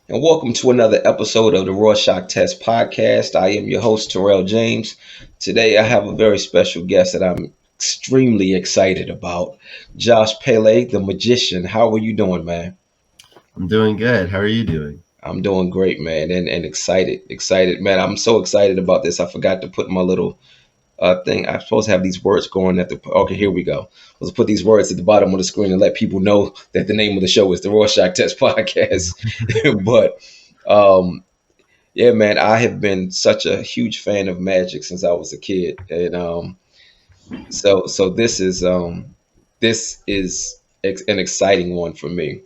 and welcome to another episode of the Rorschach Test Podcast. I am your host, Terrell James. Today, I have a very special guest that I'm extremely excited about, Josh Pele, the magician. How are you doing, man? I'm doing good. How are you doing? I'm doing great, man, and excited, man. I'm so excited about this. I forgot to put my little thing. I'm supposed to have these words going at the. Okay, here we go. Let's put these words at the bottom of the screen and let people know that the name of the show is the Rorschach Test Podcast. but um, yeah, man, I have been such a huge fan of magic since I was a kid, and so this is an exciting one for me.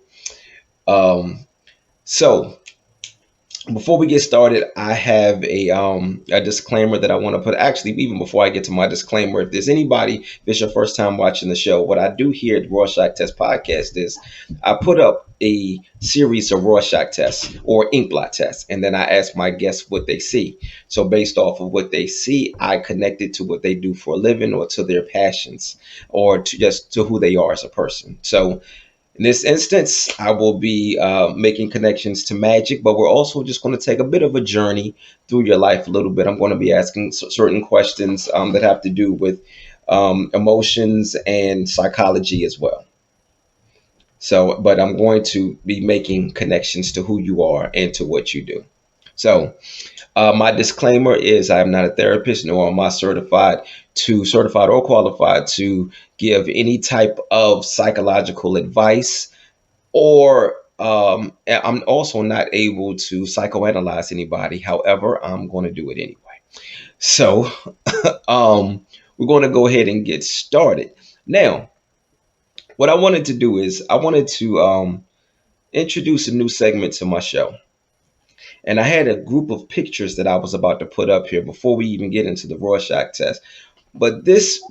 Um, so before we get started, I have a disclaimer that I want to put. Actually, even before I get to my disclaimer, if there's anybody, if it's your first time watching the show, what I do here at Rorschach Test Podcast is I put up a series of Rorschach tests or ink blot tests, and then I ask my guests what they see. So based off of what they see, I connect it to what they do for a living, or to their passions, or to just to who they are as a person. So in this instance, I will be making connections to magic, but we're also just going to take a bit of a journey through your life a little bit. I'm going to be asking certain questions that have to do with emotions and psychology as well. So, but I'm going to be making connections to who you are and to what you do. So, my disclaimer is I am not a therapist, nor am I certified or qualified to give any type of psychological advice, or I'm also not able to psychoanalyze anybody. However, I'm going to do it anyway. So we're going to go ahead and get started. Now, what I wanted to do is I wanted to introduce a new segment to my show. And I had a group of pictures that I was about to put up here before we even get into the Rorschach test. But this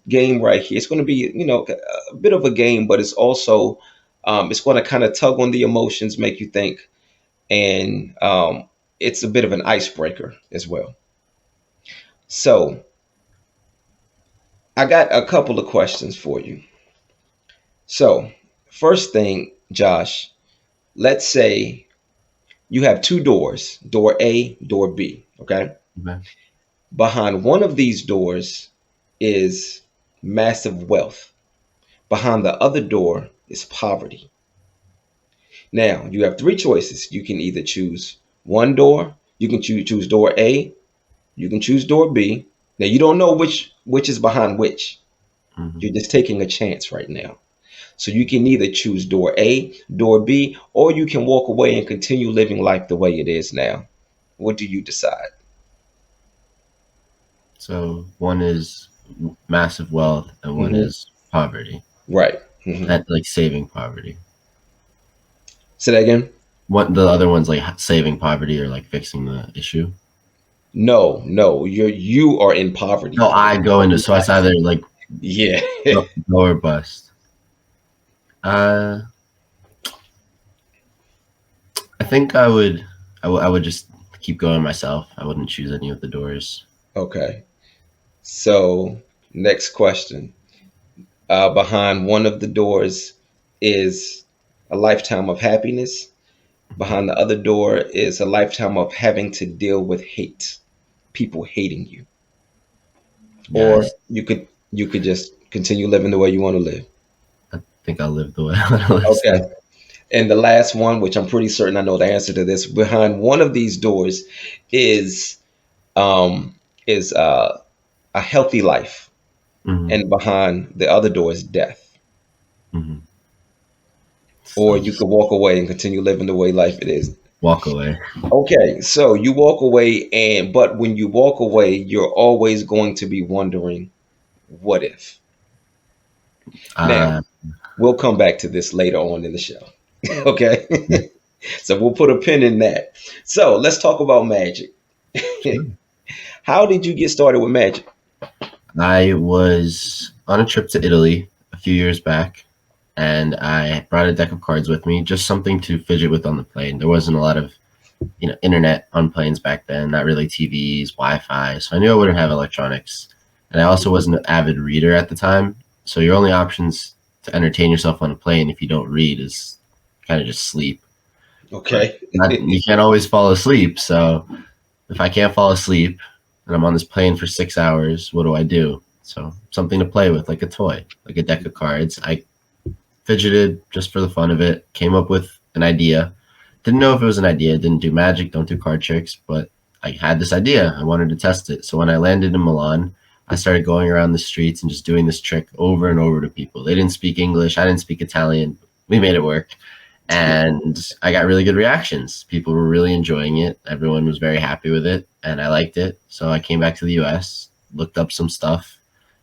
game right here, it's going to be a bit of a game, but it's also it's going to kind of tug on the emotions, make you think, and it's a bit of an icebreaker as well. So I got a couple of questions for you. So first thing, Josh, let's say you have two doors, door A, door B. Okay, Okay. behind one of these doors is massive wealth. Behind the other door is poverty. Now, you have three choices. You can either choose one door, you can choose door A, you can choose door B. Now, you don't know which is behind which. hmm You're just taking a chance right now. So you can either choose door A, door B, or you can walk away and continue living life the way it is now. What do you decide? So one is massive wealth and one Hmm. is poverty. Right. Hmm. That like saving poverty. Say that again. What the other one's like saving poverty or like fixing the issue. No, no, you are in poverty No, for the I rest go of into your so it's life. either like Yeah. go or bust. Uh, I think I would just keep going myself. I wouldn't choose any of the doors. Okay. So, next question. Behind one of the doors is a lifetime of happiness. Behind the other door is a lifetime of having to deal with hate, people hating you. Or Yes, you could just continue living the way you want to live. I think I'll live the way I want to live Okay. still. And the last one, which I'm pretty certain I know the answer to this, behind one of these doors is um is a healthy life, hmm and behind the other door is death. hmm Or Still you just could walk away and continue living the way life it is. walk away. Okay, so you walk away, and but when you walk away, you're always going to be wondering, what if? Now, Uh, we'll come back to this later on in the show. Okay? So we'll put a pin in that. So let's talk about magic. sure. How did you get started with magic? I was on a trip to Italy a few years back, and I brought a deck of cards with me, just something to fidget with on the plane. There wasn't a lot of internet on planes back then, not really TVs, Wi-Fi, so I knew I wouldn't have electronics. And I also wasn't an avid reader at the time, so your only options to entertain yourself on a plane if you don't read is kind of just sleep. but Okay. not, you can't always fall asleep. So if I can't fall asleep and I'm on this plane for 6 hours, what do I do? So something to play with, like a toy, like a deck of cards. I fidgeted just for the fun of it, came up with an idea. Didn't know if it was an idea, didn't do magic, don't do card tricks, but I had this idea. I wanted to test it. So when I landed in Milan, I started going around the streets and just doing this trick over and over to people. They didn't speak English, I didn't speak Italian. We made it work. And I got really good reactions. People were really enjoying it. Everyone was very happy with it, and I liked it. So I came back to the US, looked up some stuff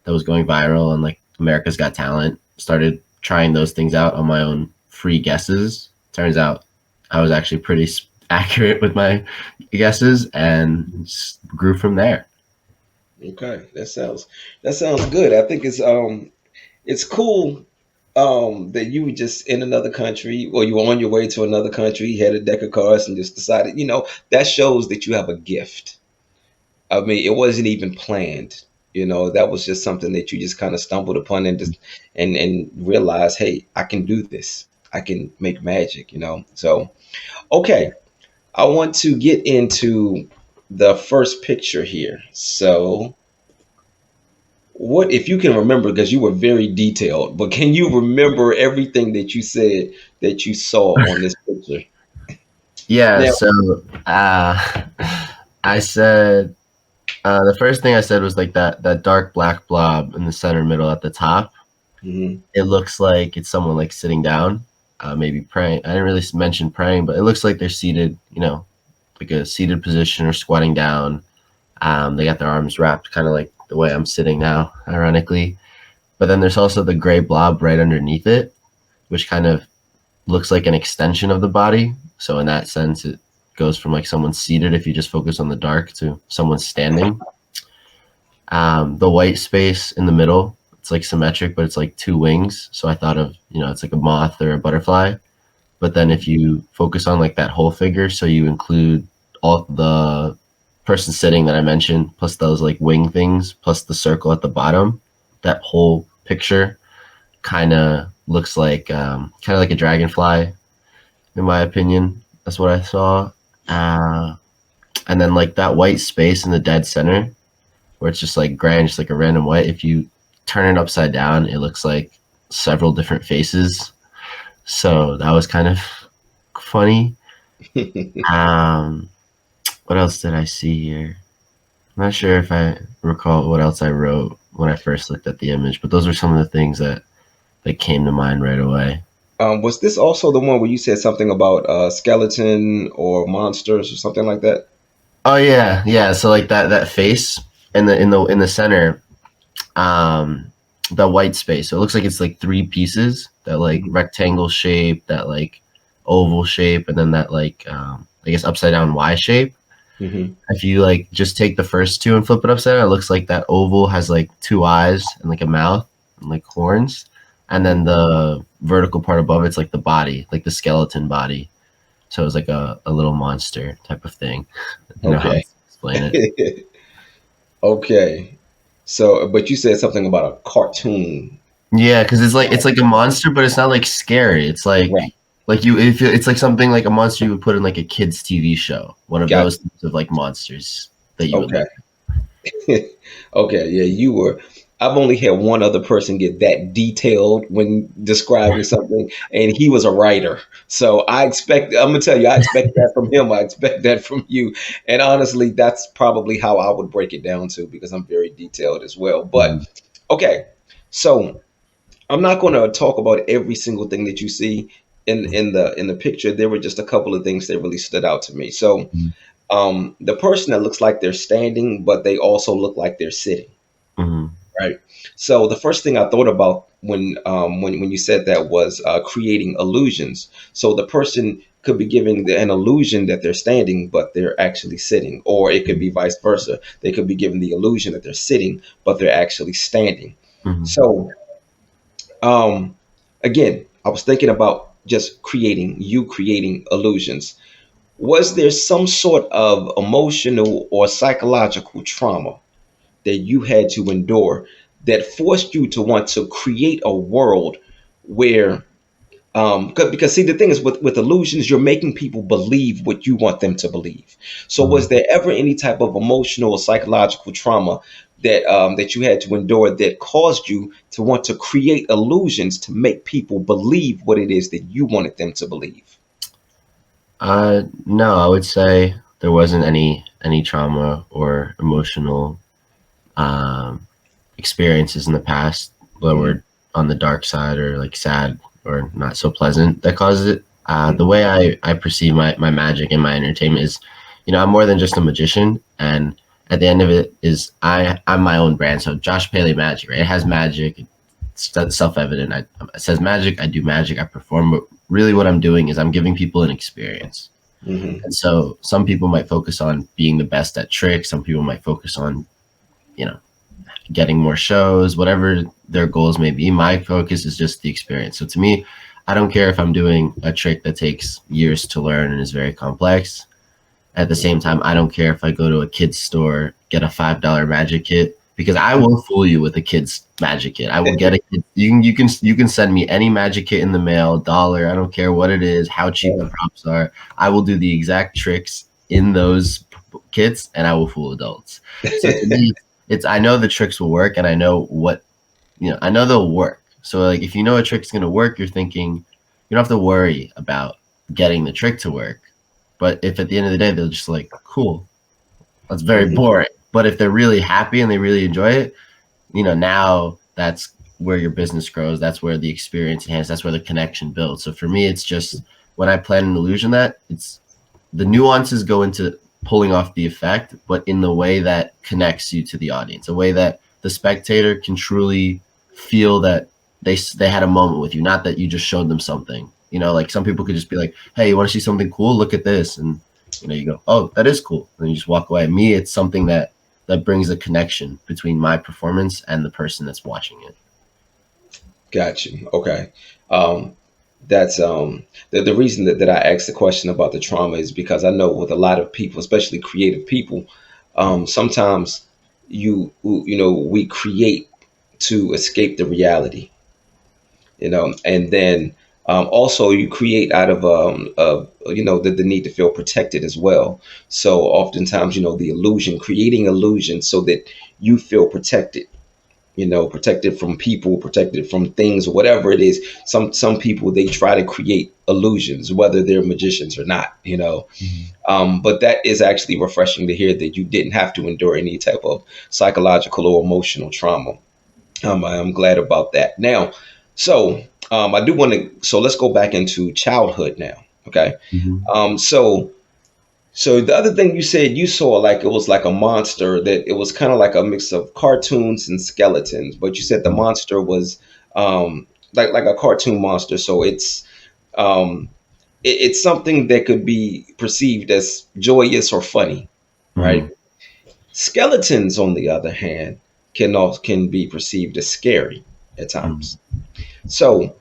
that was going viral and like America's Got Talent, started trying those things out on my own free guesses. Turns out I was actually pretty accurate with my guesses and just grew from there. Okay, that sounds good. I think it's cool that you were just in another country or you were on your way to another country, had a deck of cards and just decided, that shows that you have a gift. I mean, it wasn't even planned. That was just something that you just kind of stumbled upon and just and realized, hey, I can do this. I can make magic, So, okay, I want to get into the first picture here. So, what if you can remember, because you were very detailed, but can you remember everything that you said that you saw on this picture? Yeah, Now, so uh, I said the first thing I said was like that dark black blob in the center middle at the top. mhm, It looks like it's someone like sitting down, maybe praying. I didn't really mention praying, but it looks like they're seated, like a seated position or squatting down. They got their arms wrapped, kind of like the way I'm sitting now, ironically. But then there's also the gray blob right underneath it, which kind of looks like an extension of the body. So in that sense, it goes from like someone seated, if you just focus on the dark, to someone standing. The white space in the middle, it's like symmetric, but it's like two wings. So I thought of, it's like a moth or a butterfly. But then if you focus on like that whole figure, so you include all the person sitting that I mentioned, plus those like wing things, plus the circle at the bottom, that whole picture kind of looks like a dragonfly, in my opinion. That's what I saw. Uh, and then like that white space in the dead center, where it's just like grand, just like a random white. If you turn it upside down, it looks like several different faces. So that was kind of funny. Um, what else did I see here? I'm not sure if I recall what else I wrote when I first looked at the image, but those were some of the things that came to mind right away. was this also the one where you said something about skeleton or monsters or something like that? Oh yeah, yeah. So like that face in the center, um, the white space. So it looks like it's like three pieces, that like Mhm, rectangle shape, that like oval shape, and then that like I guess upside down Y shape. mhm. If you like just take the first two and flip it upside down, it looks like that oval has like two eyes and like a mouth and like horns. And then the vertical part above it's like the body, like the skeleton body. So it's like a little monster type of thing. You know how to Okay. explain it. Okay. So, but you said something about a cartoon. Yeah, because it's like a monster, but it's not like scary. It's Right. like you if it's like something like a monster you would put in like a kids TV show. One of Got those types of like monsters that you you. would Okay. look. Okay. Yeah, you were. I've only had one other person get that detailed when describing something, and he was a writer. So I'm gonna tell you, I expect that from him. I expect that from you. And honestly, that's probably how I would break it down to because I'm very detailed as well. But Mhm, okay. So I'm not going to talk about every single thing that you see in the picture. There were just a couple of things that really stood out to me. So, mhm, the person that looks like they're standing, but they also look like they're sitting. mhm, Right. So the first thing I thought about when you said that was creating illusions. So the person could be giving an illusion that they're standing, but they're actually sitting, or it could be vice versa. They could be given the illusion that they're sitting, but they're actually standing. mhm, So um, again, I was thinking about just creating illusions. Was there some sort of emotional or psychological trauma that you had to endure that forced you to want to create a world where Because see, the thing is with illusions, you're making people believe what you want them to believe. So was Mhm. there ever any type of emotional or psychological trauma that you had to endure that caused you to want to create illusions to make people believe what it is that you wanted them to believe? No, I would say there wasn't any trauma or emotional um, experiences in the past that Hmm. were on the dark side or like sad or not so pleasant that causes it. The Hmm. way I perceive my magic and my entertainment is, I'm more than just a magician. And at the end of it is I'm my own brand. So Josh Paley Magic, right? It has magic. It's self-evident. It says magic. I do magic. I perform. But really what I'm doing is I'm giving people an experience. Hmm. And so some people might focus on being the best at tricks. Some people might focus on, you know, getting more shows, whatever their goals may be. My focus is just the experience. So to me, I don't care if I'm doing a trick that takes years to learn and is very complex. At the same time, I don't care if I go to a kid's store, get a $5 magic kit, because I will fool you with a kid's magic kit. I will get a kid. You can send me any magic kit in the mail, dollar. I don't care what it is, how cheap the props are. I will do the exact tricks in those kits, and I will fool adults. So to me, it's I know the tricks will work, and I know I know they'll work. So like if you know a trick's gonna work, you're thinking you don't have to worry about getting the trick to work. But if at the end of the day they're just like, cool, that's very Hmm. boring. But if they're really happy and they really enjoy it, now that's where your business grows. That's where the experience enhances. That's where the connection builds. So for me, it's just when I plan an illusion that it's the nuances go into pulling off the effect, but in the way that connects you to the audience, a way that the spectator can truly feel that they had a moment with you, not that you just showed them something. Like some people could just be like, "Hey, you want to see something cool? Look at this," and you go, "Oh, that is cool," and you just walk away. Me, it's something that brings a connection between my performance and the person that's watching it. Got you. Okay. Um, that's the reason that I asked the question about the trauma is because I know with a lot of people, especially creative people, sometimes we create to escape the reality, and then also you create out of the need to feel protected as well. So oftentimes, the illusion, creating illusion so that you feel protected, protected from people, protected from things, whatever it is. Some people, they try to create illusions, whether they're magicians or not. Mhm. But that is actually refreshing to hear that you didn't have to endure any type of psychological or emotional trauma. I'm glad about that. Now, so I do want to. So let's go back into childhood now. Okay. Mhm. So the other thing you said, you saw like it was like a monster, that it was kind of like a mix of cartoons and skeletons, but you said the Mhm. monster was like a cartoon monster. So um, it's something that could be perceived as joyous or funny, right? Mhm. Skeletons, on the other hand, can be perceived as scary at times. Mhm. So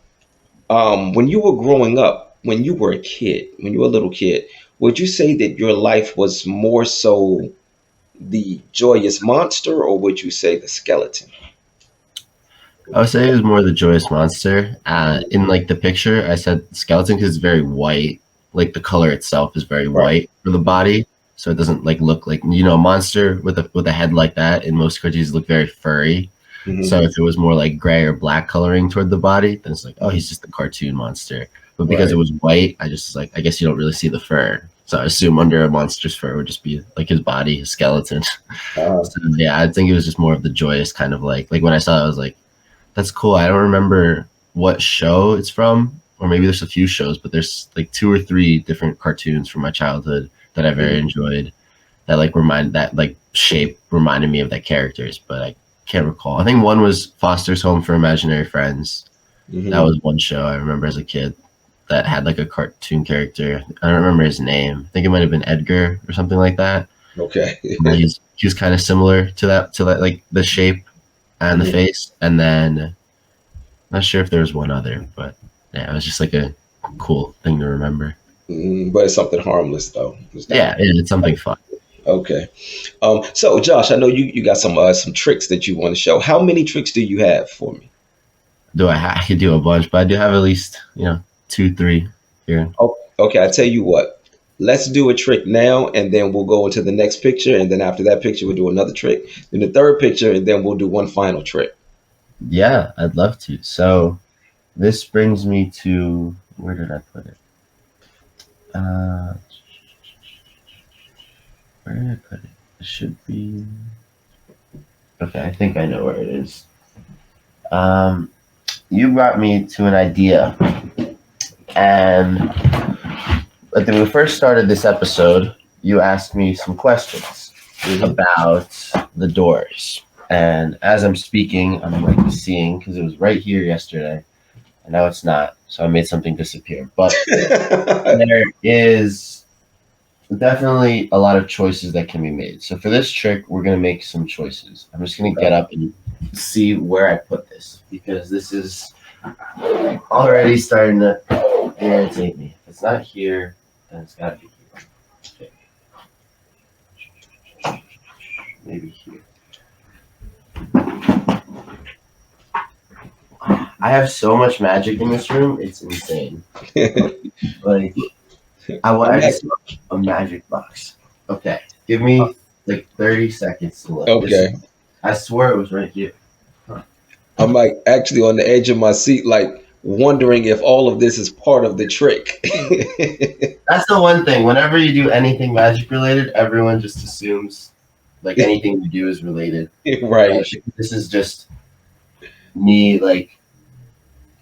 when you were growing up, when you were a kid, when you were a little kid, would you say that your life was more so the joyous monster, or would you say the skeleton? I would say it was more the joyous monster. In like the picture, I said skeleton because it's very white. Like the color itself is very Right. white for the body, so it doesn't like look like a monster with a head like that. In most cartoons, look very furry. So Hmm. if it was more like gray or black coloring toward the body, then it's like, oh, he's just a cartoon monster. But because it Right. was white, I just like I guess you don't really see the fur. So I assume under a monster's fur would just be like his body, his skeleton. Uh, So yeah, I think it was just more of the joyous kind of like when I saw it, I was like that's cool. I don't remember what show it's from, or maybe there's a few shows, but there's like two or three different cartoons from my childhood that I very hmm. enjoyed. That like shape reminded me of that characters, but I can't recall. I think one was Foster's Home for Imaginary Friends. That Hmm. was one show I remember as a kid that had like a cartoon character. I don't remember his name. I think it might have been Edgar or something like that. Okay. He was kind of similar to that like the shape and the Hmm. face, and then not sure if there was one other, but yeah, it was just like a cool thing to remember. But it's something harmless though. It's not. It's something fun. Okay. So Josh, I know you got some tricks that you want to show. How many tricks do you have for me? I could do a bunch, but I do have at least two, three here. Oh, okay, I tell you what. Let's do a trick now, and then we'll go into the next picture, and then after that picture, we'll do another trick. Then the third picture, and then we'll do one final trick. Yeah, I'd love to. So this brings me to where did I put it? Uh, where did I put it? It should be. Okay, I think I know where it is. Um, you brought me to an idea, and when we first started this episode, you asked me some questions Hmm. about the doors. And as I'm speaking, I'm like seeing because it was right here yesterday, and now it's not. So I made something disappear. But there is definitely a lot of choices that can be made. So for this trick, we're gonna make some choices. I'm just gonna get up and see where I put this because this is already starting to irritate me. If it's not here, then it's gotta be here. Okay. Maybe here. I have so much magic in this room, it's insane. Like I I'm wanted to act- see a magic box. Okay. Give me like 30 seconds to look. This is, okay. I swear it was right here. Huh. I'm like actually on the edge of my seat, like wondering if all of this is part of the trick. That's the one thing. Whenever you do anything magic related, everyone just assumes like anything you do is related. Right. This is just me like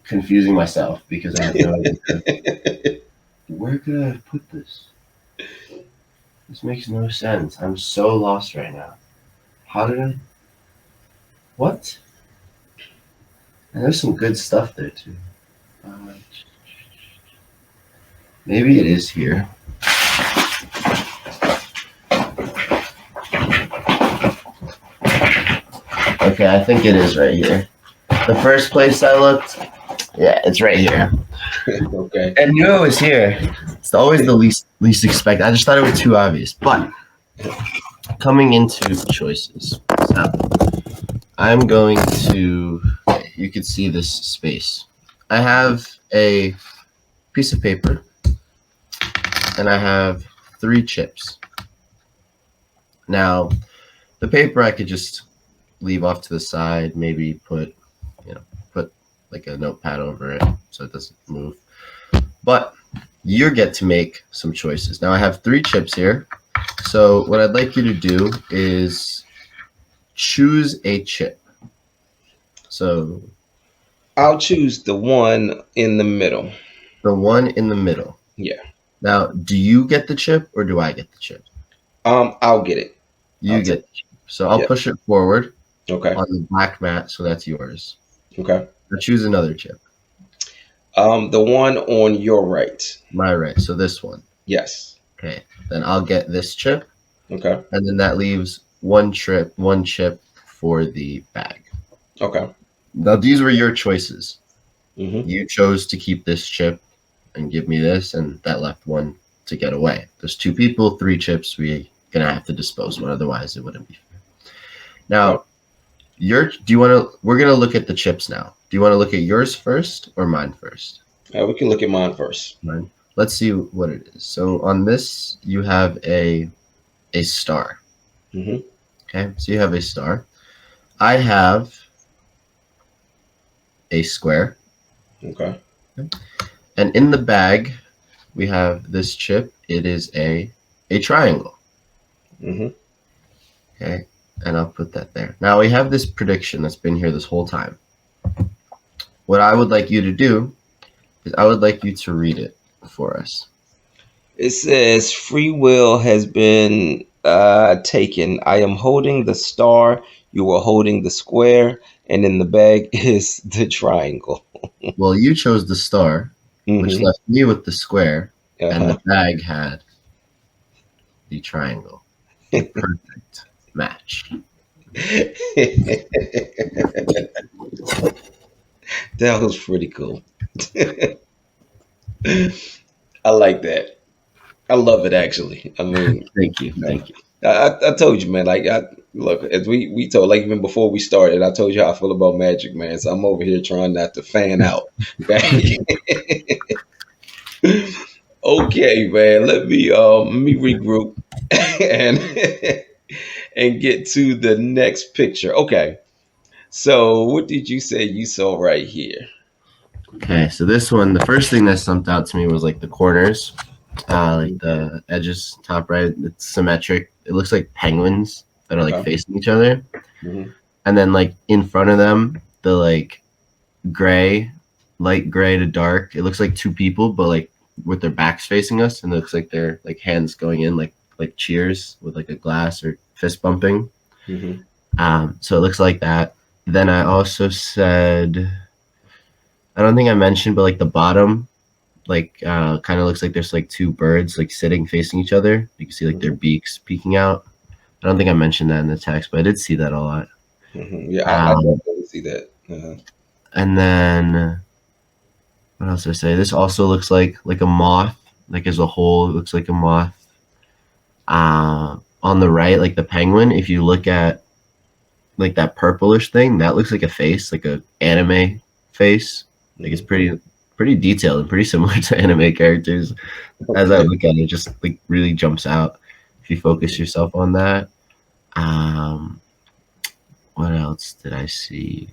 confusing myself because I have no idea. Where could I have put this? This makes no sense. I'm so lost right now. How did I? What? And there's some good stuff there too. Uh, maybe it is here. Okay, I think it is right here. The first place I looked, yeah, it's right here. Okay. I knew it was here. It's always the least expected. I just thought it was too obvious. But coming into choices, so I'm going to. You can see this space. I have a piece of paper, and I have 3 chips. Now, the paper I could just leave off to the side. Maybe put like a notepad over it so it doesn't move. But you get to make some choices. Now I have 3 chips here. So what I'd like you to do is choose a chip. So I'll choose the one in the middle. the one in the middle. Yeah. Now, do you get the chip or do I get the chip? I'll get it. You I'll take. get the chip. So I'll Yeah. push it forward Okay. on the black mat, so that's yours. Okay. Now choose another chip. The one on your right. My right. So this one. Yes. Okay. Then I'll get this chip, Okay. and then that leaves one chip for the bag. Okay. Now these were your choices. Hmm. You chose to keep this chip and give me this, and that left one to get away. There's 2 people, 3 chips. We're gonna have to dispose one, otherwise it wouldn't be fair. Now, we're gonna look at the chips now. Do you want to look at yours first or mine first? We can look at mine first. Mine. Let's see what it is. So on this, you have a star. Hmm. Okay, so you have a star. I have a square, Okay. and in the bag, we have this chip. It is a triangle. Hmm. Okay, and I'll put that there. Now we have this prediction that's been here this whole time. What I would like you to do is I would like you to read it for us. It says free will has been taken. I am holding the star. You are holding the square, and in the bag is the triangle. Well, you chose the star, which Hmm. left me with the square, and Uh-huh. the bag had the triangle. A perfect match. That was pretty cool. I like that. I love it actually. I mean, Thank you. you know, Thank you. I told you, man. Like, look, as we told, like even before we started, I told you how I feel about magic, man. So I'm over here trying not to fan out. Okay. Okay, man. Let me regroup and and get to the next picture. Okay. So what did you say you saw right here? Okay, so this one, the first thing that jumped out to me was like the corners, like Mhm. the edges, top right. It's symmetric. It looks like penguins that are like Okay. facing each other, Hmm. and then like in front of them, the like gray, light gray to dark. It looks like two people, but like with their backs facing us, and it looks like their like hands going in, like cheers with like a glass or fist bumping. Hmm. So it looks like that. Then I also said, I don't think I mentioned, but like the bottom, like kind of looks like there's like two birds like sitting facing each other. You can see like their Hmm. beaks peeking out. I don't think I mentioned that in the text, but I did see that a lot. Hmm. Yeah, I Um, definitely see that. and then what else did I say? This also looks like a moth. Like as a whole, it looks like a moth. On the right, like the penguin. If you look at like that purplish thing, that looks like a face, like a anime face. Like it's Hmm. pretty detailed and pretty similar to anime characters. As I Okay. look at it, just like really jumps out if you focus Mhm. yourself on that. Um, what else did I see?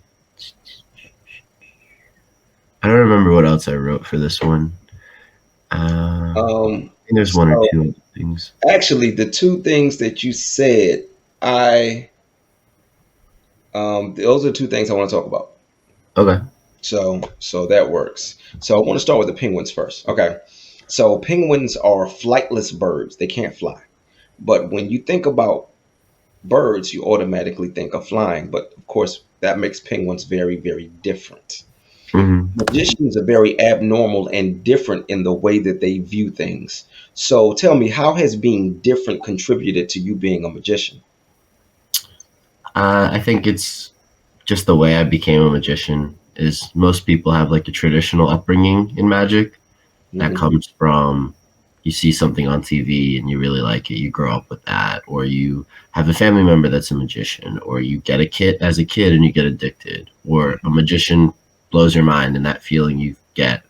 I don't remember what else I wrote for this one. I think there's one or So two other things. actually, the two things that you said, I those are two things I want to talk about. Okay. So that works. So I want to start with the penguins first. Okay. So penguins are flightless birds. They can't fly. But when you think about birds, you automatically think of flying. But of course, that makes penguins very, very different. Hmm. Magicians are very abnormal and different in the way that they view things. So tell me, how has being different contributed to you being a magician? I think it's just the way I became a magician. Is most people have like a traditional upbringing in magic that Hmm. comes from you see something on TV and you really like it, you grow up with that, or you have a family member that's a magician, or you get a kit as a kid and you get addicted, or a magician blows your mind and that feeling you get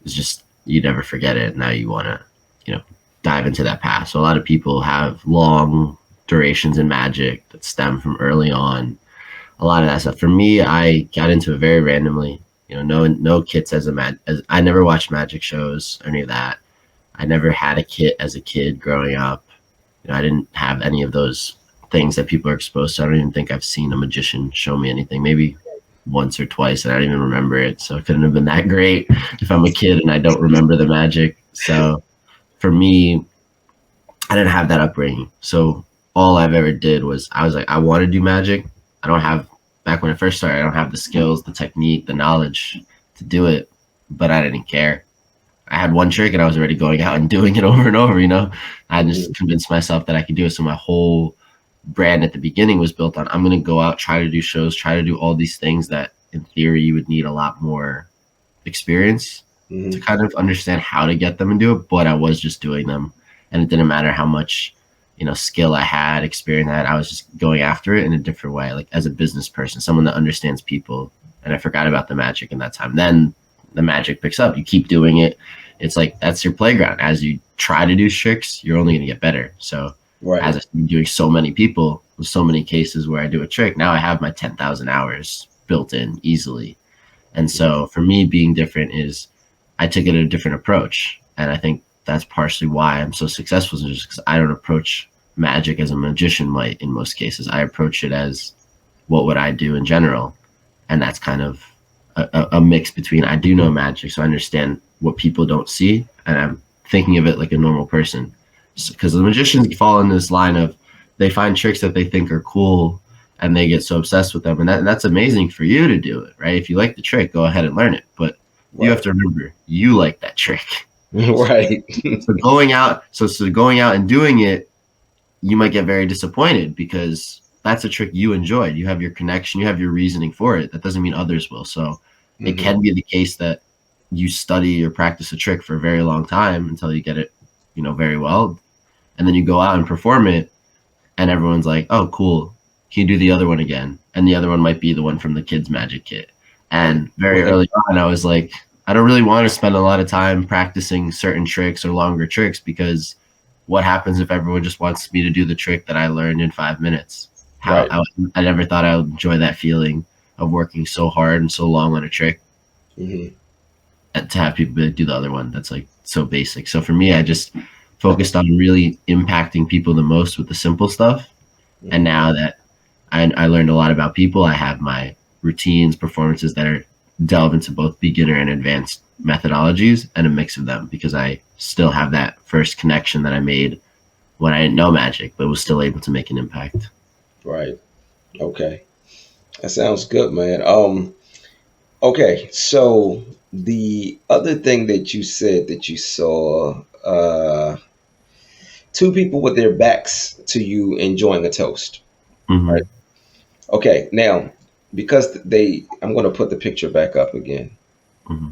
is just you never forget it. Now you want to, you know, dive into that path. So a lot of people have long durations in magic that stem from early on. A lot of that stuff. For me, I got into it very randomly. You know, no kits as I never watched magic shows or any of that. I never had a kit as a kid growing up. You know, I didn't have any of those things that people are exposed to. I don't even think I've seen a magician show me anything. Maybe once or twice, and I don't even remember it. So it couldn't have been that great if I'm a kid and I don't remember the magic. So for me, I didn't have that upbringing. So all I've ever did was I was like, I want to do magic. I don't have back when I first started. I don't have the skills, the technique, the knowledge to do it, but I didn't care. I had one trick and I was already going out and doing it over and over, you know. I Hmm. just convinced myself that I could do it. So my whole brand at the beginning was built on I'm going to go out, try to do shows, try to do all these things that in theory you would need a lot more experience to Hmm. kind of understand how to get them and do it, but I was just doing them. And it didn't matter how much, skill I had, experience I had, I was just going after it in a different way, like as a business person, someone that understands people. And I forgot about the magic in that time. Then the magic picks up. You keep doing it. It's like that's your playground. As you try to do tricks, you're only going to get better. So as Right. I'm doing so many people, with so many cases where I do a trick, now I have my 10,000 hours built in easily. And so for me, being different is I took it a different approach. And I think that's partially why I'm so successful, is just because I don't approach magic as a magician might in most cases. I approach it as what would I do in general. And that's kind of a mix between I do know magic, so I understand what people don't see, and I'm thinking of it like a normal person. Because the magicians fall in this line of they find tricks that they think are cool and they get so obsessed with them, and that's amazing for you to do it, right? If you like the trick, go ahead and learn it, but you have Right. to remember you like that trick. Right. So going out and doing it, you might get very disappointed because that's a trick you enjoyed. You have your connection, you have your reasoning for it. That doesn't mean others will. So it Hmm. can be the case that you study or practice a trick for a very long time until you get it, very well. And then you go out and perform it, and everyone's like, oh, cool. Can you do the other one again? And the other one might be the one from the kids' magic kit. And very Right. early on, I was like, I don't really want to spend a lot of time practicing certain tricks or longer tricks because what happens if everyone just wants me to do the trick that I learned in 5 minutes? How Right. I never thought I would enjoy that feeling of working so hard and so long on a trick, Hmm. and to have people do the other one that's like so basic. So for me, I just focused on really impacting people the most with the simple stuff. And Hmm. now that I learned a lot about people, I have my routines, performances that are delve into both beginner and advanced methodologies and a mix of them because I still have that first connection that I made when I didn't know magic, but was still able to make an impact. Right. Okay. That sounds good, man. Okay. So the other thing that you said that you saw, two people with their backs to you enjoying a toast. Right. Mm-hmm. Okay. Now, because I'm going to put the picture back up again. Mm-hmm.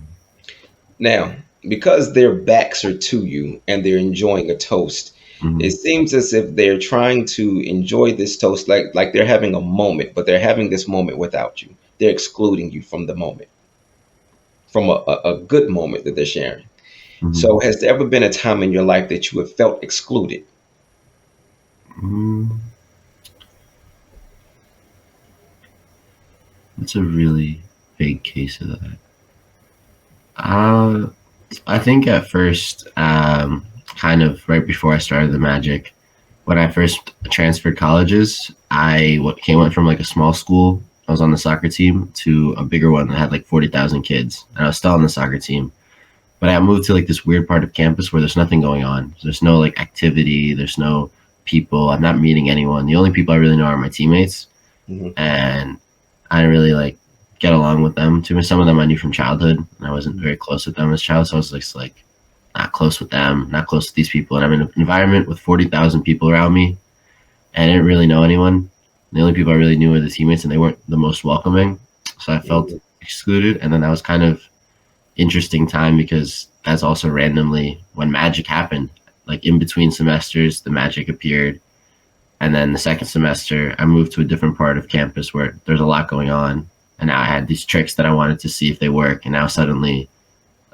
Now, because their backs are to you and they're enjoying a toast, it Mm-hmm. seems as if they're trying to enjoy this toast like they're having a moment, but they're having this moment without you. They're excluding you from the moment, from a good moment that they're sharing. Mm-hmm. So, has there ever been a time in your life that you have felt excluded? Mm-hmm. That's a really big case of that. Uh, I think at first, kind of right before I started the magic, when I first transferred colleges, went from like a small school. I was on the soccer team to a bigger one that had like 40,000 kids, and I was still on the soccer team. But I moved to like this weird part of campus where there's nothing going on. There's no like activity. There's no people. I'm not meeting anyone. The only people I really know are my teammates, Hmm. and I didn't really like get along with them too much. Some of them I knew from childhood, and I wasn't very close with them as a child. So I was just like not close with them, not close with these people. And I'm in an environment with 40,000 people around me, and I didn't really know anyone. The only people I really knew were the teammates, and they weren't the most welcoming. So I felt Hmm. excluded. And then that was kind of interesting time because that's also randomly when magic happened. Like in between semesters, the magic appeared. And then the second semester, I moved to a different part of campus where there's a lot going on. And now I had these tricks that I wanted to see if they work. And now suddenly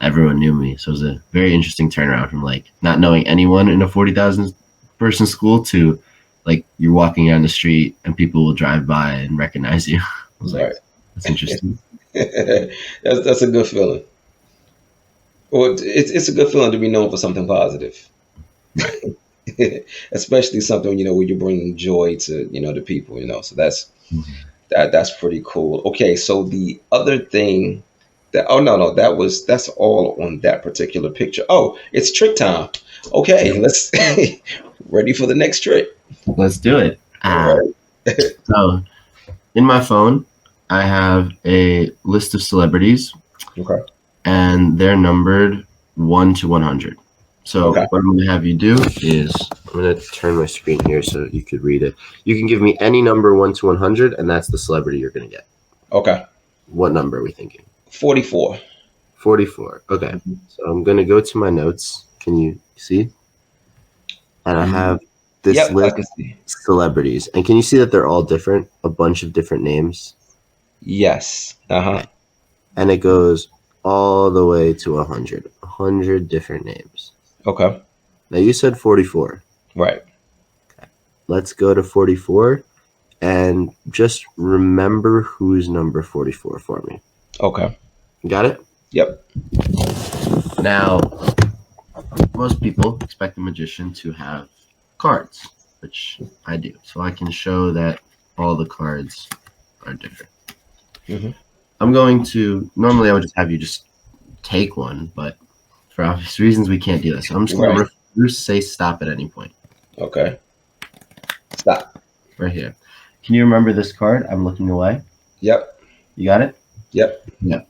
everyone knew me. So it was a very interesting turnaround from like not knowing anyone in a 40,000 person school to like you're walking down the street and people will drive by and recognize you. I was like, Right. that's interesting. That's a good feeling. Well, it's a good feeling to be known for something positive. Right. Especially something where you're bringing joy to the people. So Mhm. that's pretty cool. Okay, so the other thing that oh no, that's all on that particular picture. Oh, it's trick time. Okay, let's ready for the next trick. Let's do it. All right. So in my phone, I have a list of celebrities Okay. and they're numbered 1 to 100. So Okay. what I'm going to have you do is I'm going to turn my screen here so you could read it. You can give me any number 1 to 100, and that's the celebrity you're going to get. Okay. What number are we thinking? 44. 44. Okay. So I'm going to go to my notes. Can you see? And I have this Yep, I list can see. of celebrities. And can you see that they're all different? A bunch of different names. Yes. Uh-huh. And it goes all the way to 100. 100 different names. Okay. Now you said 44. Right. Let's go to 44 and just remember who's number 44 for me. Okay. Got it? Yep. Now, most people expect a magician to have cards, which I do. So I can show that all the cards are different. Hmm. I'm going to, normally I would just have you just take one, but for obvious reasons we can't do that. So I'm just going Right. to refuse say stop at any point. Okay. Stop. Right here. Can you remember this card? I'm looking away. Yep. You got it? Yep. Yeah.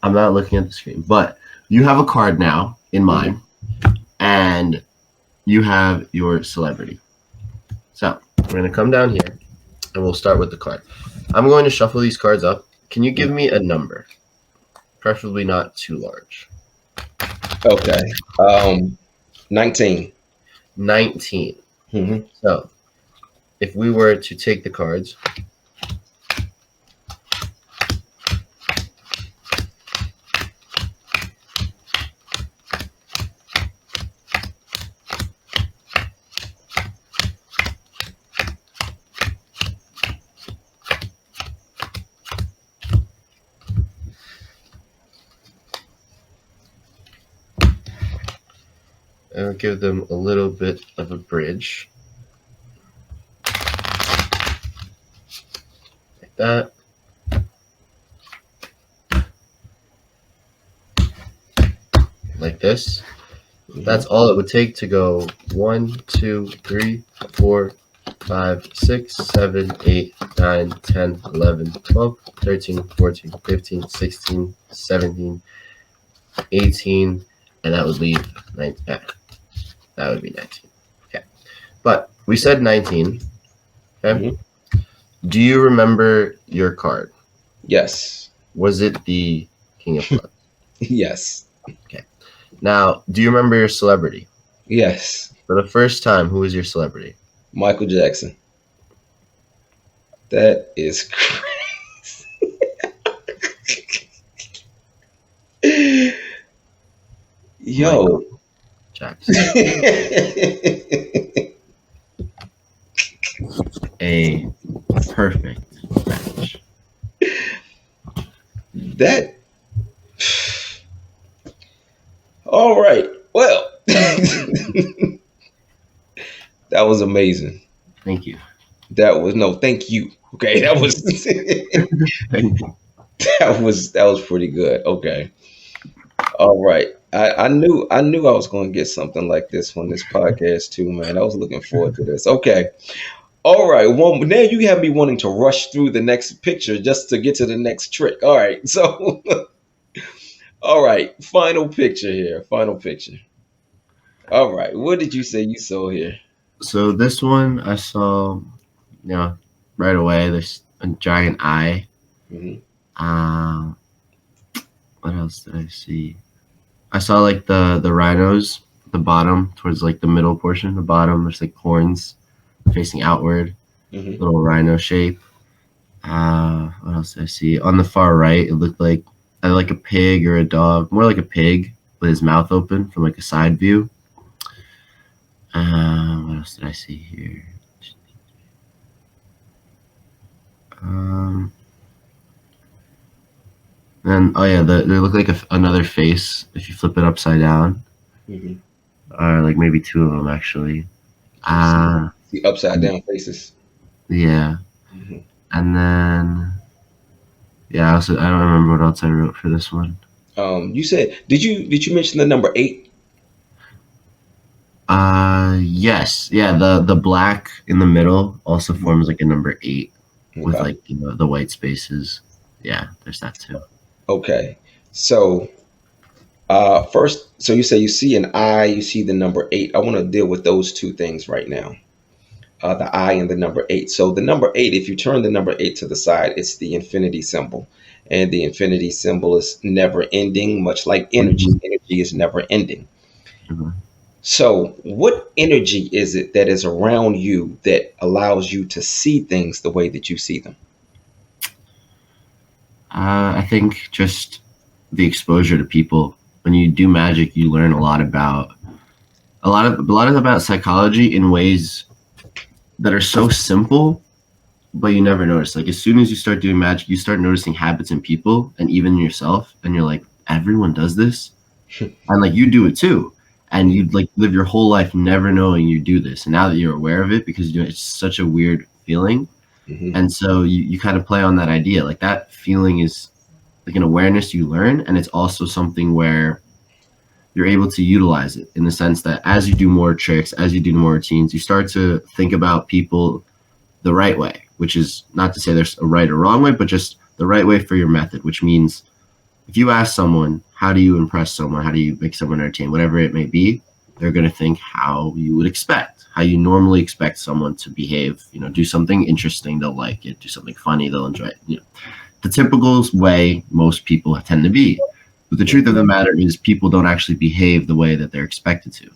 I'm not looking at the screen, but you have a card now in Hmm. mind, and you have your celebrity. So we're going to come down here, and we'll start with the card. I'm going to shuffle these cards up. Can you give me a number? Preferably not too large. Okay. 19. 19. Hmm. So if we were to take the cards, I'll give them a little bit of a bridge like that. Like this. That's all it would take to go 1, 2, 3, 4, 5, 6, 7, 8, 9, 10, 11, 12, 13, 14, 15, 16, 17, 18, and that would leave 19. That would be 19. Okay. But we said 19. Okay. Do you remember your card? Yes. Was it the King of Clubs? Yes. Okay. Now, do you remember your celebrity? Yes. For the first time, who was your celebrity? Michael Jackson. That is crazy. Yo. Michael Jackson. A perfect match. That. All right. Well, that was amazing. Thank you. That was no, thank you. Okay, that was Thank you. that was pretty good. Okay. All right. I knew I was going to get something like this on this podcast too, man. I was looking forward to this. Okay. All right. Well, now you have me wanting to rush through the next picture just to get to the next trick. All right. So, all right. Final picture here. Final picture. All right. What did you say you saw here? So this one I saw, right away. There's a giant eye. Hmm. Um, what else did I see? I saw like the rhinos, the bottom towards like the middle portion. The bottom, there's like horns facing outward, Hmm. little rhino shape. What else did I see? On the far right, it looked like a pig or a dog, more like a pig with his mouth open from like a side view. What else did I see here? Um, and oh yeah, they look like another face if you flip it upside down, Hmm. or like maybe two of them actually. You see, Uh, see upside down faces. yeah, Hmm. and then yeah, I don't remember what else I wrote for this one. You said did you mention the number 8? Yes, yeah, the black in the middle also Mhm. forms like a number 8 with Okay. like the white spaces. Yeah, there's that too. Okay. So first, so you say you see an I, you see the number 8. I want to deal with those two things right now. The I and the number 8. So the number 8, if you turn the number 8 to the side, it's the infinity symbol. And the infinity symbol is never ending, much like energy. Mhm. Energy is never ending. Mhm. So, what energy is it that is around you that allows you to see things the way that you see them? I think just the exposure to people. When you do magic, you learn a lot of about psychology in ways that are so simple, but you never notice. Like as soon as you start doing magic, you start noticing habits in people and even yourself, and you're like, everyone does this, and like you do it too, and you like live your whole life never knowing you do this, and now that you're aware of it, because it's such a weird feeling, Hmm. and so you kind of play on that idea. Like that feeling is like an awareness you learn, and it's also something where you're able to utilize it in the sense that as you do more tricks, as you do more routines, you start to think about people the right way, which is not to say there's a right or wrong way, but just the right way for your method, which means if you ask someone, how do you impress someone? How do you make someone entertain? Whatever it may be, they're going to think how you would expect, how you normally expect someone to behave. Do something interesting, they'll like it. Do something funny, they'll enjoy it. The typical way most people tend to be. But the truth of the matter is, people don't actually behave the way that they're expected to,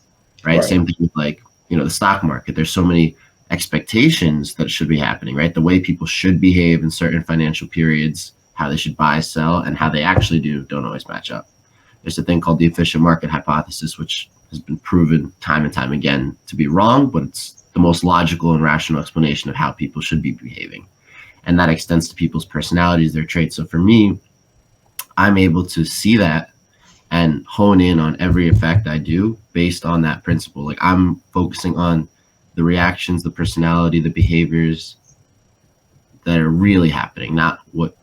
right? Right. Same thing with like, the stock market. There's so many expectations that should be happening, right? The way people should behave in certain financial periods, how they should buy, sell, and how they actually do don't always match up. There's a thing called the efficient market hypothesis, which has been proven time and time again to be wrong, but it's the most logical and rational explanation of how people should be behaving. And that extends to people's personalities, their traits. So for me, I'm able to see that and hone in on every effect I do based on that principle. Like I'm focusing on the reactions, the personality, the behaviors that are really happening, not what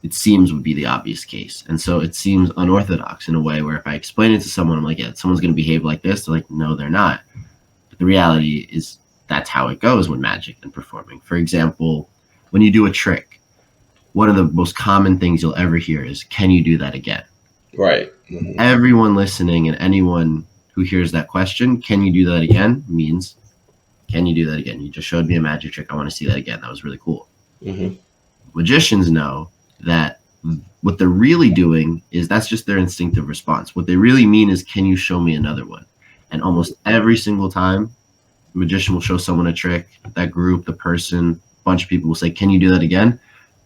it seems would be the obvious case. And so it seems unorthodox in a way where if I explain it to someone, I'm like, yeah, someone's going to behave like this. They're like, no, they're not. But the reality is that's how it goes when magic and performing. For example, when you do a trick, one of the most common things you'll ever hear is, can you do that again? Right. Hmm. Everyone listening and anyone who hears that question, can you do that again, means, can you do that again? You just showed me a magic trick. I want to see that again. That was really cool. Hmm. Magicians know that what they're really doing is that's just their instinctive response. What they really mean is, can you show me another one? And almost every single time, the magician will show someone a trick, that group, the person, a bunch of people will say, can you do that again?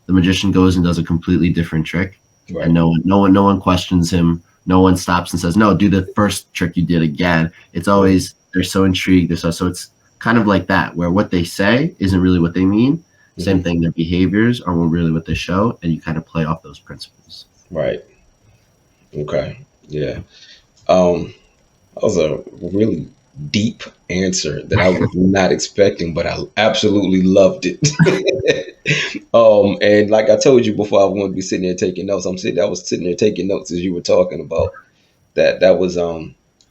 The magician goes and does a completely different trick, and Right. no one questions him. No one stops and says, no, do the first trick you did again. It's always, they're so intrigued. So it's kind of like that, where what they say isn't really what they mean. Same Hmm. thing, their behaviors aren't really what they show, and you kind of play off those principles. Right. Okay. Yeah. Um, that was a really deep answer that I was not expecting, but I absolutely loved it. And like I told you before, I wouldn't be sitting there taking notes. I was sitting there taking notes as you were talking about that. That was,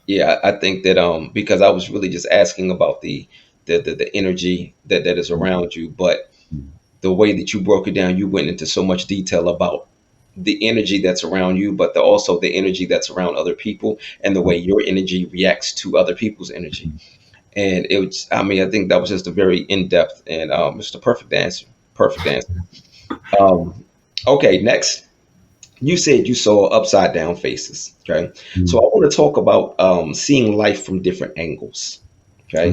yeah, I think that, because I was really just asking about the energy that is around you, but the way that you broke it down, you went into so much detail about the energy that's around you, but also the energy that's around other people and the way your energy reacts to other people's energy. And it was, I mean, I think that was just a very in depth and, just a perfect answer. Perfect answer. Um, okay, next. You said you saw upside down faces. Okay. So I Mhm. want to talk about, seeing life from different angles. Okay.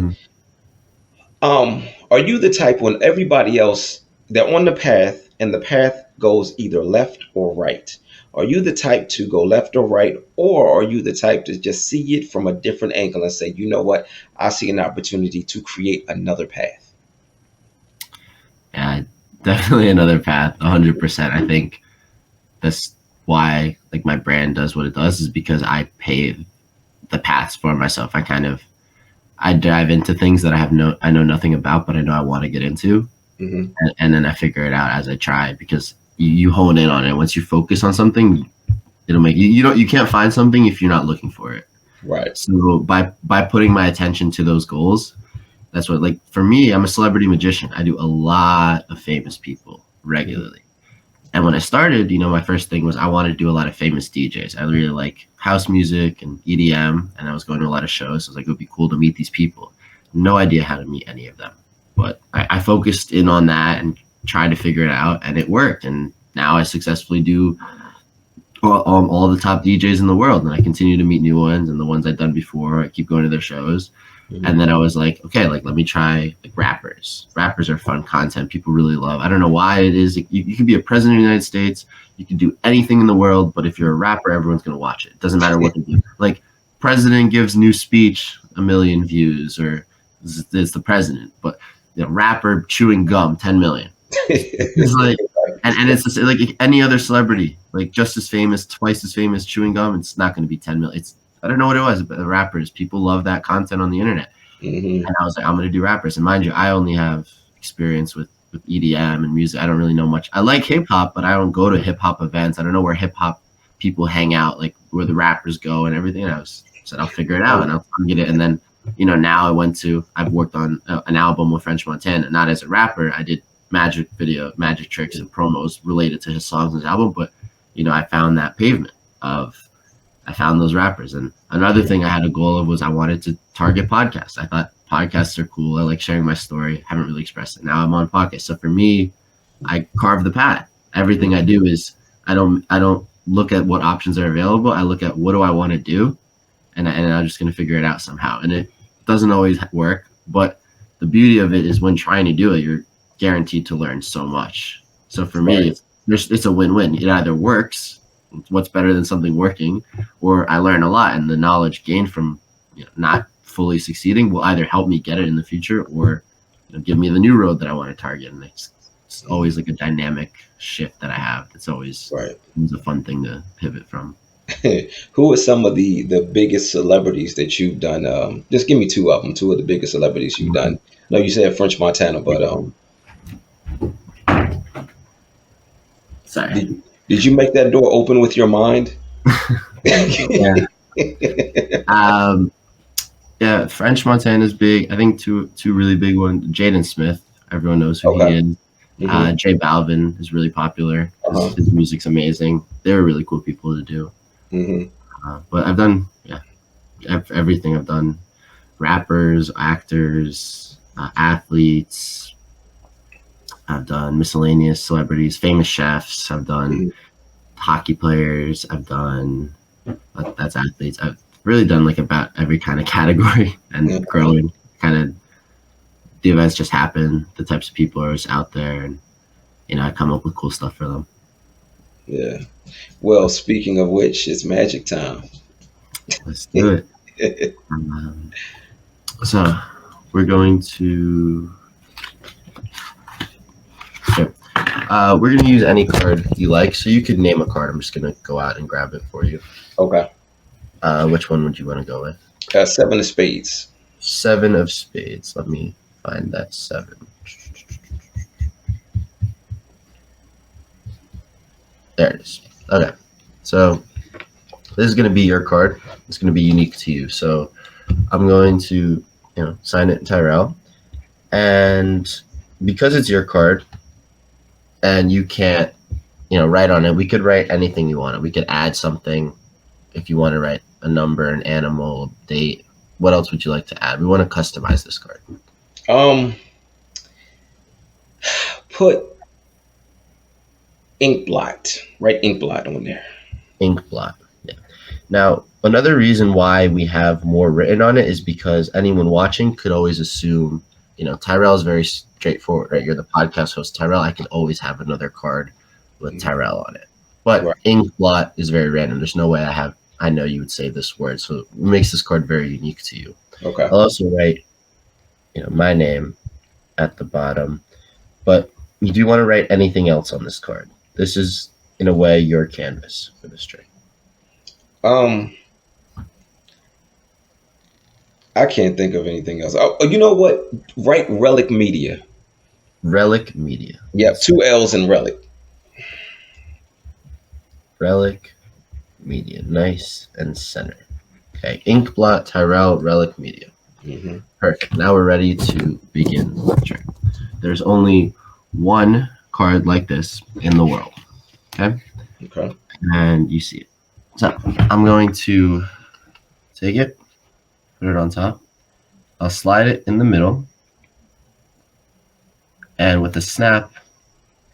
Mhm. Are you the type when everybody else they're on the path and the path goes either left or right? Are you the type to go left or right, or are you the type to just see it from a different angle and say, you know what, I see an opportunity to create another path? Yeah, definitely another path, 100%. I think that's why like my brand does what it does is because I pave the paths for myself. I dive into things that I know nothing about, but I know I want to get into, Hmm. and then I figure it out as I try because you hone in on it. Once you focus on something, it'll make you don't you can't find something if you're not looking for it. Right. So by putting my attention to those goals, that's what, like, for me, I'm a celebrity magician. I do a lot of famous people Hmm. regularly. And when I started, my first thing was I wanted to do a lot of famous DJs. I really like house music and EDM, and I was going to a lot of shows. So I was like, it would be cool to meet these people. No idea how to meet any of them, but I focused in on that and tried to figure it out, and it worked. And now I successfully do all the top DJs in the world, and I continue to meet new ones, and the ones I've done before, I keep going to their shows. Hmm. And then I was like, okay, like let me try like rappers. Rappers are fun content people really love. I don't know why it is. You can be a president of the United States, you can do anything in the world, but if you're a rapper, everyone's gonna watch it. It doesn't matter what they do. Like president gives new speech 1 million views, or it's the president, but rapper chewing gum 10 million. It's like, and it's just like any other celebrity, like just as famous, twice as famous, chewing gum. It's not going to be 10 million. It's I don't know what it was, but the rappers, people love that content on the internet, Hmm. and I was like, I'm going to do rappers. And mind you, I only have experience with EDM and music. I don't really know much. I like hip hop, but I don't go to hip hop events. I don't know where hip hop people hang out, like where the rappers go and everything. And I was said I'll figure it out and I'll get it. And then now I've worked on an album with French Montana, not as a rapper. I did magic tricks and promos related to his songs and his album, but I found that pavement of I found those rappers. And another thing I had a goal of was I wanted to target podcasts. I thought podcasts are cool. I like sharing my story. Haven't really expressed it. Now I'm on podcasts. So for me, I carve the path. Everything I do is I don't look at what options are available. I look at what do I want to do, and I'm just gonna figure it out somehow. And it doesn't always work, but the beauty of it is when trying to do it, you're guaranteed to learn so much. So for me, Right. it's a win-win. It either works, what's better than something working, or I learn a lot, and the knowledge gained from not fully succeeding will either help me get it in the future or give me the new road that I want to target. And it's always like a dynamic shift that I have. It's always Right. it's a fun thing to pivot from. Who are some of the biggest celebrities that you've done? Just give me two of them. Two of the biggest celebrities you've done. No, you said French Montana, but Sorry. did you make that door open with your mind? Yeah. Um, yeah, French Montana is big. I think two really big ones. Jaden Smith, everyone knows who he Okay. is. Hmm. J Balvin is really popular. Uh-huh. His music's amazing. They're really cool people to do. Hmm. But I've done everything. I've done rappers, actors, athletes. I've done miscellaneous celebrities, famous chefs. I've done Hmm. hockey players. I've done that's athletes. I've really done like about every kind of category and Yeah. growing. Kind of the events just happen. The types of people are just out there, and I come up with cool stuff for them. Yeah. Well, speaking of which, it's magic time. Let's do it. Um, so we're going to. Okay. We're going to use any card you like. So you could name a card. I'm just going to go out and grab it for you. Okay. Which one would you want to go with? Seven of spades. Seven of spades. Let me find that seven. There it is. Okay. So this is going to be your card. It's going to be unique to you. So I'm going to, sign it Tyrell. And because it's your card and you can't, write on it, we could write anything you want. We could add something if you want to write a number, an animal, a date. What else would you like to add? We want to customize this card. Um, put ink blot. Write ink blot on there. Ink blot. Yeah. Now, another reason why we have more written on it is because anyone watching could always assume, Tyrell is very straightforward, right? You're the podcast host, Tyrell. I could always have another card with Tyrell on it. But Right. ink blot is very random. There's no way I know you would say this word. So it makes this card very unique to you. Okay. I'll also write, my name at the bottom. But if you want to write anything else on this card, this is, in a way, your canvas for this trick. Um, I can't think of anything else. Oh, you know what? Write relic media. Relic Media. Yep, two L's in relic. Relic Media. Nice and center. Okay. Ink blot, Tyrell, Relic Media. Hmm. Perfect. Now we're ready to begin the trick. There's only one card like this in the world. Okay. Okay. And you see it. So I'm going to take it, put it on top. I'll slide it in the middle. And with a snap,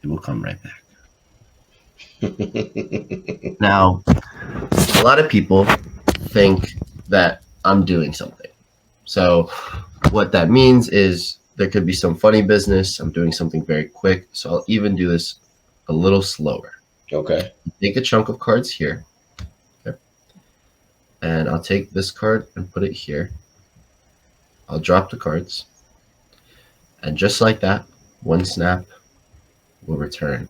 it will come right back. Now, a lot of people think that I'm doing something. So what that means is there could be some funny business. I'm doing something very quick. So I'll even do this a little slower. Okay. Take a chunk of cards here. Okay. And I'll take this card and put it here. I'll drop the cards. And just like that, one snap will return.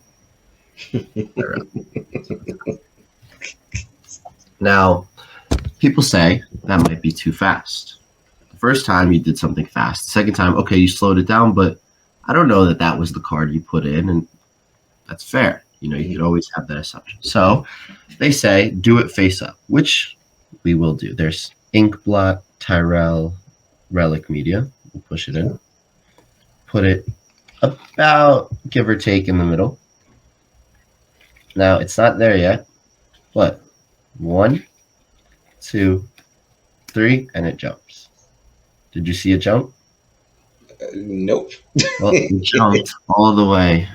Now, people say that might be too fast. The first time you did something fast. The second time, okay, you slowed it down, but I don't know that that was the card you put in, and that's fair. You could always have that assumption. So they say do it face up, which we will do. There's Inkblot, Tyrell, Relic Media. We'll push it in. Put it about, give or take, in the middle. Now, it's not there yet, but 1, 2, 3, and it jumps. Did you see it jump? Nope. Well, it jumped all the way.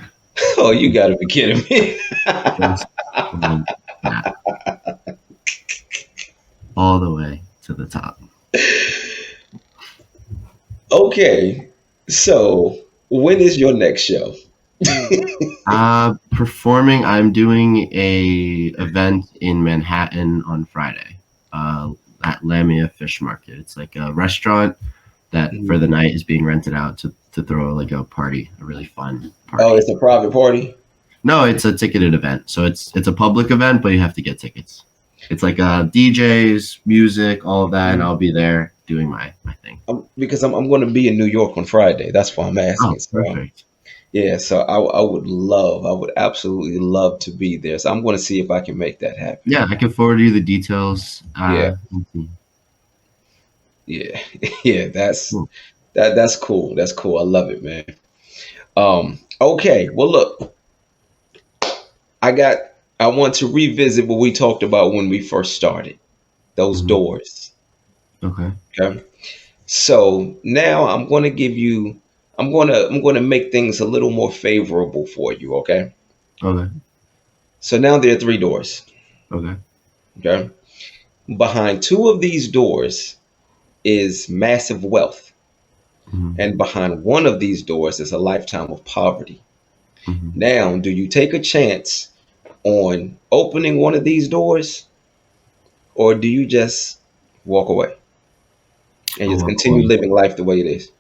Oh, you got to be kidding me. All the way to the top. Okay. So, when is your next show? Performing, I'm doing a event in Manhattan on Friday at Lamia Fish Market. It's like a restaurant that for the night is being rented out to throw like a party, a really fun party. Oh, it's a private party? No, it's a ticketed event. So it's a public event, but you have to get tickets. It's like DJs, music, all of that, and Mhm. I'll be there doing my thing. Because I'm going to be in New York on Friday. That's why I'm Oh, asking. So perfect. yeah, so I would absolutely love to be there. So I'm going to see if I can make that happen. Yeah, I can forward you the details. Yeah, Mhm. yeah, yeah. Cool. That's cool. That's cool. I love it, man. Okay. Well, look, I got. I want to revisit what we talked about when we first started. Those Mhm. doors. Okay. Okay. So now I'm going to give you. I'm going to make things a little more favorable for you. Okay. Okay. So now there are three doors. Okay. Okay. Behind two of these doors is massive wealth, Mhm. and behind one of these doors is a lifetime of poverty. Mhm. Now, do you take a chance on opening one of these doors, or do you just walk away and I'll just walk continue away. living life the way it is?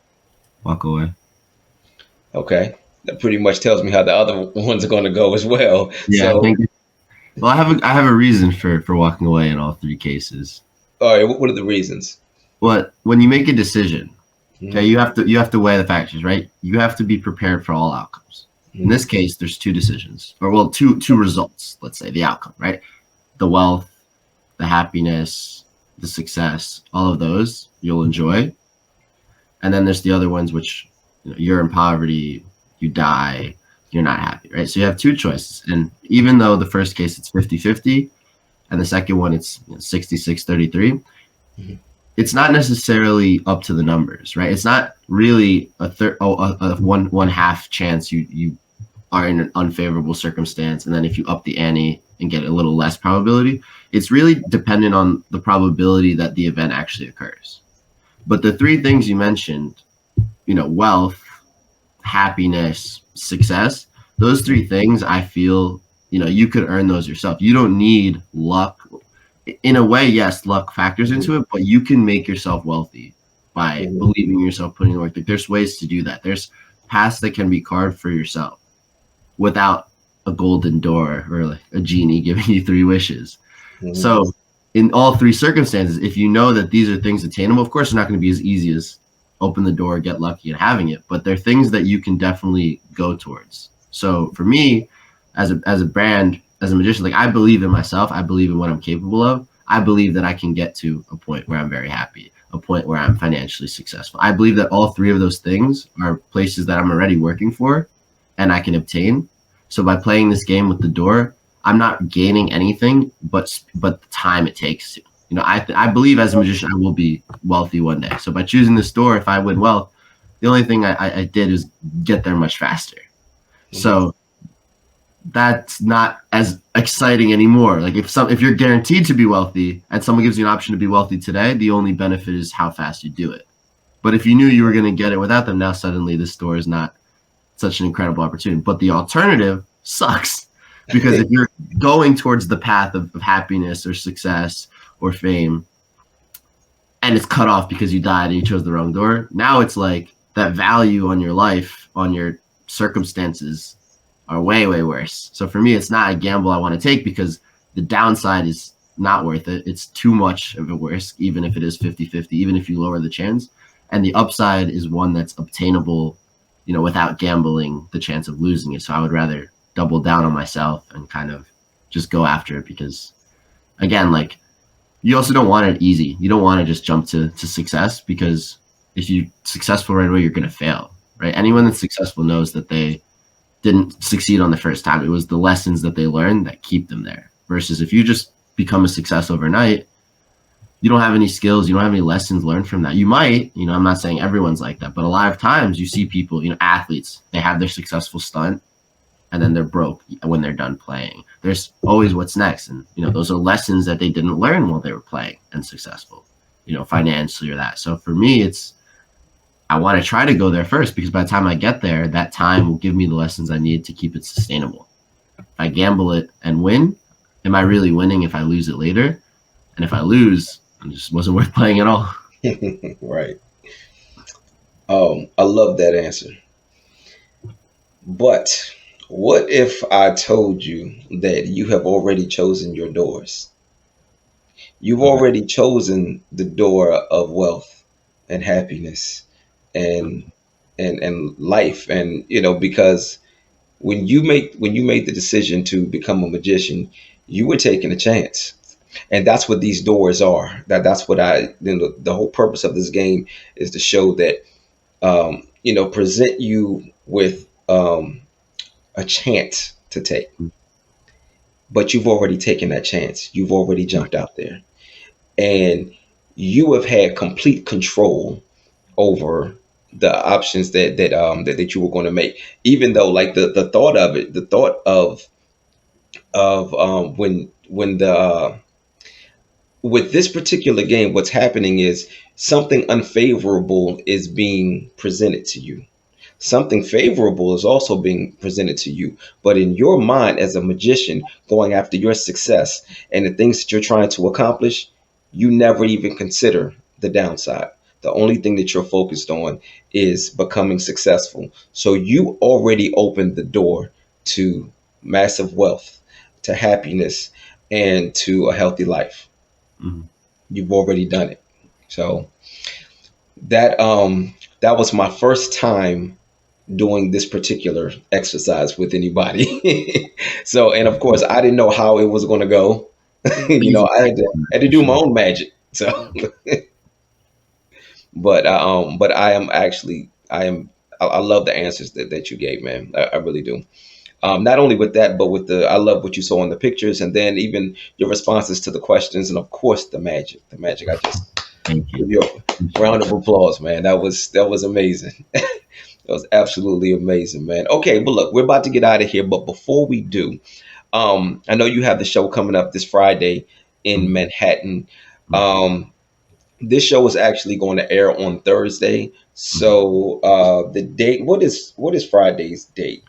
Walk away. Okay, that pretty much tells me how the other ones are going to go as well. Yeah, I So, think. Well, I have a reason for walking away in all three cases. all right, what are the reasons? But when you make a decision, okay, Hmm. you have to weigh the factors, right? You have to be prepared for all outcomes. In Hmm. this case, there's two decisions, or well, two results. Let's say the outcome, right? The wealth, the happiness, the success, all of those you'll enjoy, and then there's the other ones which you're in poverty, you die, you're not happy, right? So you have two choices, and even though the first case it's 50-50, and the second one it's 66-33, Hmm. it's not necessarily up to the numbers, right? It's not really a one half chance you are in an unfavorable circumstance, and then if you up the ante and get a little less probability, it's really dependent on the probability that the event actually occurs. But the three things you mentioned, wealth, happiness, success, those three things, I feel, you could earn those yourself. You don't need luck. In a way, yes, luck factors Hmm. into it, but you can make yourself wealthy by Hmm. believing in yourself, putting in work. Like, there's ways to do that. There's paths that can be carved for yourself without a golden door or like a genie giving you three wishes. Hmm. So, in all three circumstances, if you know that these are things attainable, of course, they're not going to be as easy as open the door, get lucky, and having it, but they're things that you can definitely go towards. So, for me, as a brand, as a magician, like I believe in myself, I believe in what I'm capable of. I believe that I can get to a point where I'm very happy, a point where I'm financially successful. I believe that all three of those things are places that I'm already working for and I can obtain. So by playing this game with the door, I'm not gaining anything, but the time it takes to. I believe as a magician I will be wealthy one day. So by choosing this door, if I win wealth, the only thing I did is get there much faster. Hmm. So that's not as exciting anymore. Like if you're guaranteed to be wealthy and someone gives you an option to be wealthy today, the only benefit is how fast you do it. But if you knew you were going to get it without them, now suddenly this store is not such an incredible opportunity. But the alternative sucks because if you're going towards the path of happiness or success or fame and it's cut off because you died and you chose the wrong door, now it's like that value on your life, on your circumstances are way, way worse. So for me, it's not a gamble I want to take because the downside is not worth it. It's too much of a risk, even if it is 50-50, even if you lower the chance. And the upside is one that's obtainable, without gambling the chance of losing it. So I would rather double down on myself and kind of just go after it because, again, like you also don't want it easy. You don't want to just jump to success because if you're successful right away, you're going to fail, right? Anyone that's successful knows that they didn't succeed on the first time. It was the lessons that they learned that keep them there. Versus if you just become a success overnight, you don't have any skills, you don't have any lessons learned from that. You might, I'm not saying everyone's like that, but a lot of times you see people, athletes, they have their successful stunt and then they're broke when they're done playing. There's always what's next. And, those are lessons that they didn't learn while they were playing and successful, financially or that. So for me, I want to try to go there first because by the time I get there, that time will give me the lessons I need to keep it sustainable. If I gamble it and win, am I really winning if I lose it later? And if I lose, it just wasn't worth playing at all. Right. I love that answer. But what if I told you that you have already chosen your doors? You've Okay. already chosen the door of wealth and happiness and and life, and because when you made the decision to become a magician, you were taking a chance. And that's what these doors are. That's what the whole purpose of this game is to show that, present you with a chance to take, but you've already taken that chance. You've already jumped out there, and you have had complete control over the options that you were going to make. Even though, like, the thought of it, the thought of when the with this particular game, what's happening is something unfavorable is being presented to you. Something favorable is also being presented to you. But in your mind, as a magician, going after your success and the things that you're trying to accomplish, you never even consider the downside. The only thing that you're focused on is becoming successful. So you already opened the door to massive wealth, to happiness, and to a healthy life. Mhm. You've already done it. So that was my first time doing this particular exercise with anybody. So, and of course, I didn't know how it was going to go. Easy I had to for do my sure. own magic. So, but I am actually, I love the answers that you gave, man. I really do. Not only with that, but with I love what you saw in the pictures, and then even your responses to the questions, and of course the magic. The magic. I just Thank give you. you a Appreciate round of that. applause, man. That was amazing. That was absolutely amazing, man. Okay, but look, we're about to get out of here, but before we do, I know you have the show coming up this Friday in Mhm. Manhattan. Mhm. Um, this show is actually going to air on Thursday. Mhm. So the date, what is Friday's date?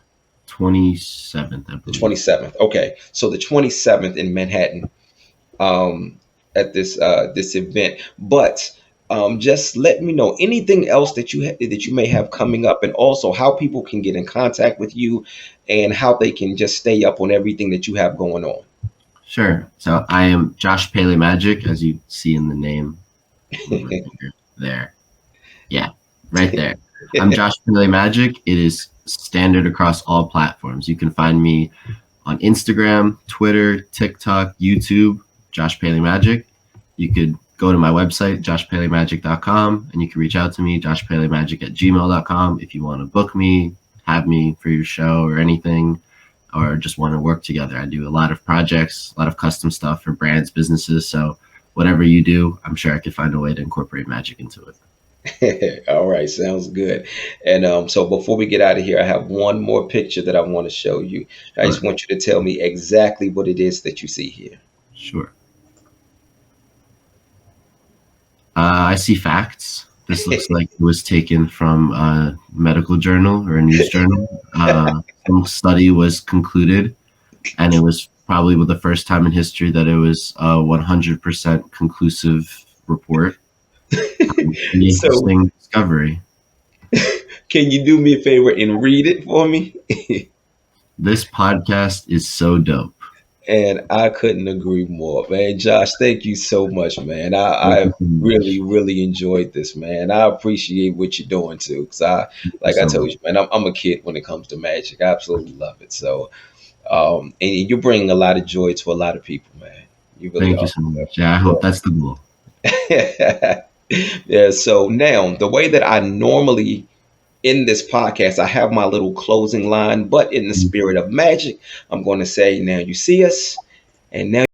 27th, I The believe. 27th. Okay, so the 27th in Manhattan, um, at this event. But just let me know anything else that you may have coming up, and also how people can get in contact with you, and how they can just stay up on everything that you have going on. Sure. So I am Josh Pele Magic, as you see in the name. Move my finger there. Yeah, right there. I'm Josh Pele Magic. It is standard across all platforms. You can find me on Instagram, Twitter, TikTok, YouTube, Josh Paley Magic. You could go to my website, joshpaleymagic.com, and you can reach out to me, joshpaleymagic@gmail.com, if you want to book me, have me for your show or anything, or just want to work together. I do a lot of projects, a lot of custom stuff for brands, businesses. So whatever you do, I'm sure I could find a way to incorporate magic into it. All right, sounds good. And so before we get out of here, I have one more picture that I want to show you. I just Sure. want you to tell me exactly what it is that you see here. Sure. I see facts. This looks like it was taken from a medical journal or a news journal. Some study was concluded, and it was probably the first time in history that it was a 100% conclusive report. Pretty So, interesting discovery. can you do me a favor and read it for me? This podcast is so dope. And I couldn't agree more, man. Josh, thank you so much, man. Thank I you so really, much. really enjoyed this, man. I appreciate what you're doing too, because Thank you like I so told much. you, man, I'm a kid when it comes to magic. I absolutely love it. So, and you're bringing a lot of joy to a lot of people, man. You really Thank you are. so much. Yeah, I hope that's the goal. Yeah. So now, the way that I normally in this podcast, I have my little closing line, but in the spirit of magic, I'm going to say, now you see us, and now